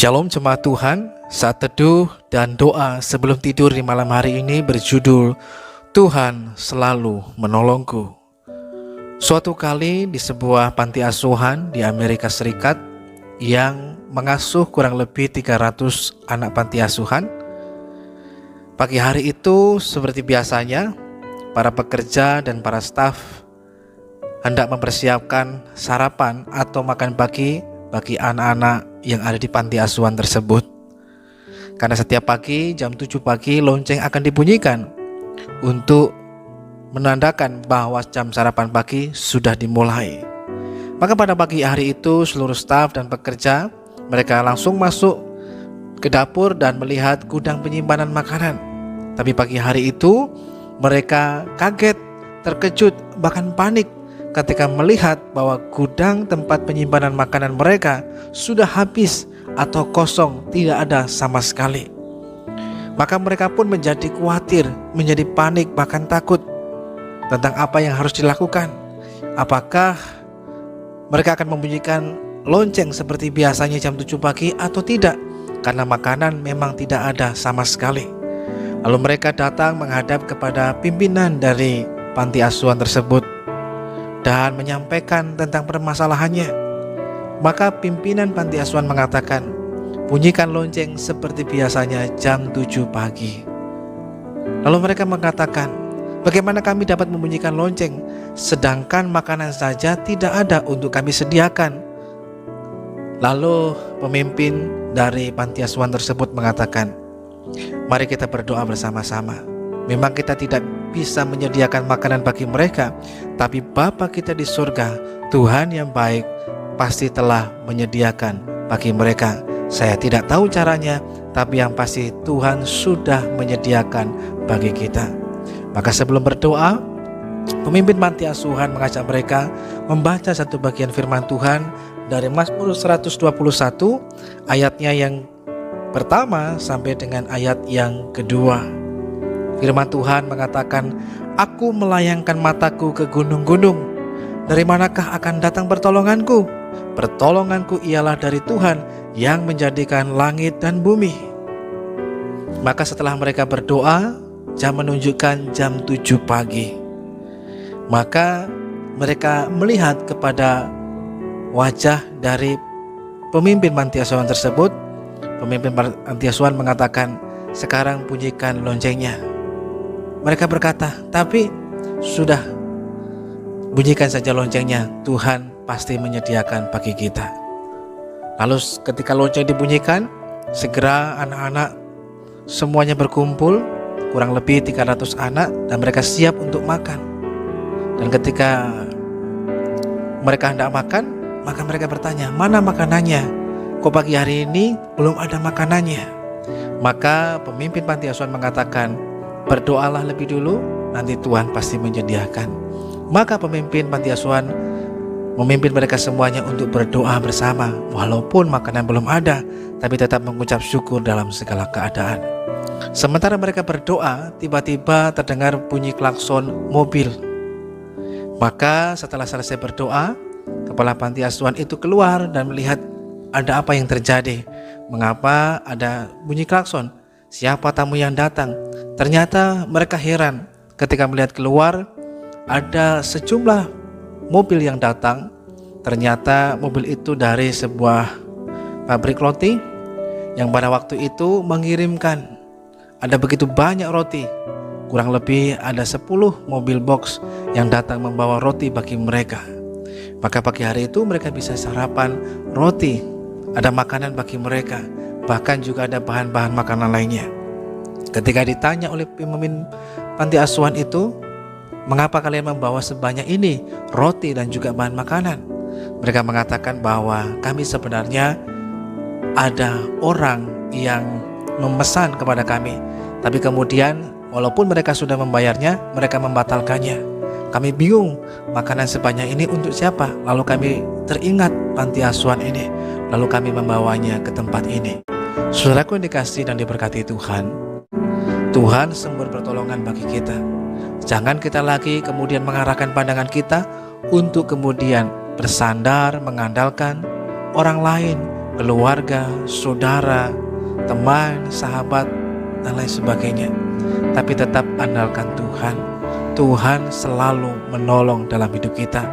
Shalom jemaat Tuhan, saat teduh dan doa sebelum tidur di malam hari ini berjudul Tuhan selalu menolongku. Suatu kali di sebuah panti asuhan di Amerika Serikat yang mengasuh kurang lebih 300 anak panti asuhan. Pagi hari itu seperti biasanya, para pekerja dan para staf hendak mempersiapkan sarapan atau makan pagi bagi anak-anak yang ada di panti asuhan tersebut. Karena setiap pagi jam 7 pagi lonceng akan dibunyikan untuk menandakan bahwa jam sarapan pagi sudah dimulai. Maka pada pagi hari itu seluruh staf dan pekerja mereka langsung masuk ke dapur dan melihat gudang penyimpanan makanan. Tapi pagi hari itu mereka kaget, terkejut, bahkan panik ketika melihat bahwa gudang tempat penyimpanan makanan mereka sudah habis atau kosong, tidak ada sama sekali. Maka mereka pun menjadi khawatir, menjadi panik, bahkan takut tentang apa yang harus dilakukan. Apakah mereka akan membunyikan lonceng seperti biasanya jam 7 pagi atau tidak? Karena makanan memang tidak ada sama sekali. Lalu mereka datang menghadap kepada pimpinan dari panti asuhan tersebut dan menyampaikan tentang permasalahannya. Maka pimpinan panti asuhan mengatakan, bunyikan lonceng seperti biasanya jam 7 pagi. Lalu mereka mengatakan, bagaimana kami dapat membunyikan lonceng sedangkan makanan saja tidak ada untuk kami sediakan? Lalu pemimpin dari panti asuhan tersebut mengatakan, mari kita berdoa bersama-sama. Memang kita tidak bisa menyediakan makanan bagi mereka, tapi Bapa kita di surga, Tuhan yang baik, pasti telah menyediakan bagi mereka. Saya tidak tahu caranya, tapi yang pasti Tuhan sudah menyediakan bagi kita. Maka sebelum berdoa, pemimpin panti asuhan mengajak mereka membaca satu bagian firman Tuhan dari Mazmur 121 ayatnya yang pertama sampai dengan ayat yang kedua. Firman Tuhan mengatakan, aku melayangkan mataku ke gunung-gunung. Dari manakah akan datang pertolonganku? Pertolonganku ialah dari Tuhan yang menjadikan langit dan bumi. Maka setelah mereka berdoa, jam menunjukkan jam 7 pagi. Maka mereka melihat kepada wajah dari pemimpin panti asuhan tersebut. Pemimpin panti asuhan mengatakan, sekarang bunyikan loncengnya. Mereka berkata, tapi sudah, bunyikan saja loncengnya, Tuhan pasti menyediakan bagi kita. Lalu ketika lonceng dibunyikan, segera anak-anak semuanya berkumpul, kurang lebih 300 anak, dan mereka siap untuk makan. Dan ketika mereka hendak makan, maka mereka bertanya, mana makanannya? Kok pagi hari ini belum ada makanannya? Maka pemimpin panti asuhan mengatakan, berdoalah lebih dulu, nanti Tuhan pasti menyediakan. Maka pemimpin panti asuhan memimpin mereka semuanya untuk berdoa bersama. Walaupun makanan belum ada, tapi tetap mengucap syukur dalam segala keadaan. Sementara mereka berdoa, tiba-tiba terdengar bunyi klakson mobil. Maka setelah selesai berdoa, kepala panti asuhan itu keluar dan melihat ada apa yang terjadi. Mengapa ada bunyi klakson? Siapa tamu yang datang? Ternyata mereka heran ketika melihat keluar ada sejumlah mobil yang datang. Ternyata mobil itu dari sebuah pabrik roti yang pada waktu itu mengirimkan ada begitu banyak roti. Kurang lebih ada 10 mobil box yang datang membawa roti bagi mereka. Maka pagi hari itu mereka bisa sarapan roti, ada makanan bagi mereka, bahkan juga ada bahan-bahan makanan lainnya. Ketika ditanya oleh pemimpin panti asuhan itu, mengapa kalian membawa sebanyak ini roti dan juga bahan makanan? Mereka mengatakan bahwa kami sebenarnya ada orang yang memesan kepada kami, tapi kemudian walaupun mereka sudah membayarnya, mereka membatalkannya. Kami bingung makanan sebanyak ini untuk siapa? Lalu kami teringat panti asuhan ini, lalu kami membawanya ke tempat ini. Saudaraku yang dikasihi dan diberkati Tuhan, Tuhan sumber pertolongan bagi kita. Jangan kita lagi kemudian mengarahkan pandangan kita untuk kemudian bersandar mengandalkan orang lain keluarga, saudara, teman, sahabat, dan lain sebagainya. Tapi tetap andalkan Tuhan. Tuhan selalu menolong dalam hidup kita.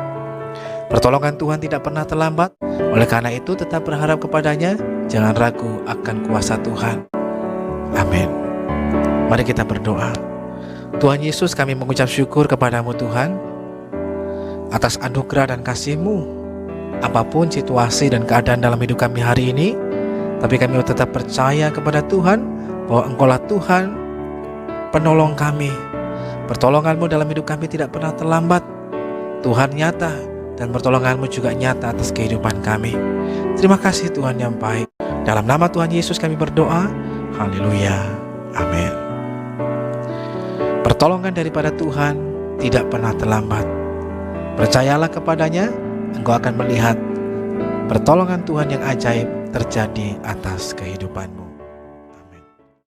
Pertolongan Tuhan tidak pernah terlambat. Oleh karena itu tetap berharap kepadanya. Jangan ragu akan kuasa Tuhan. Amin. Mari kita berdoa. Tuhan Yesus, kami mengucap syukur kepadamu Tuhan atas anugerah dan kasih-Mu. Apapun situasi dan keadaan dalam hidup kami hari ini, tapi kami tetap percaya kepada Tuhan bahwa Engkaulah Tuhan penolong kami. Pertolongan-Mu dalam hidup kami tidak pernah terlambat. Tuhan nyata dan pertolongan-Mu juga nyata atas kehidupan kami. Terima kasih Tuhan yang baik. Dalam nama Tuhan Yesus kami berdoa. Haleluya. Amin. Pertolongan daripada Tuhan tidak pernah terlambat. Percayalah kepadanya, engkau akan melihat pertolongan Tuhan yang ajaib terjadi atas kehidupanmu.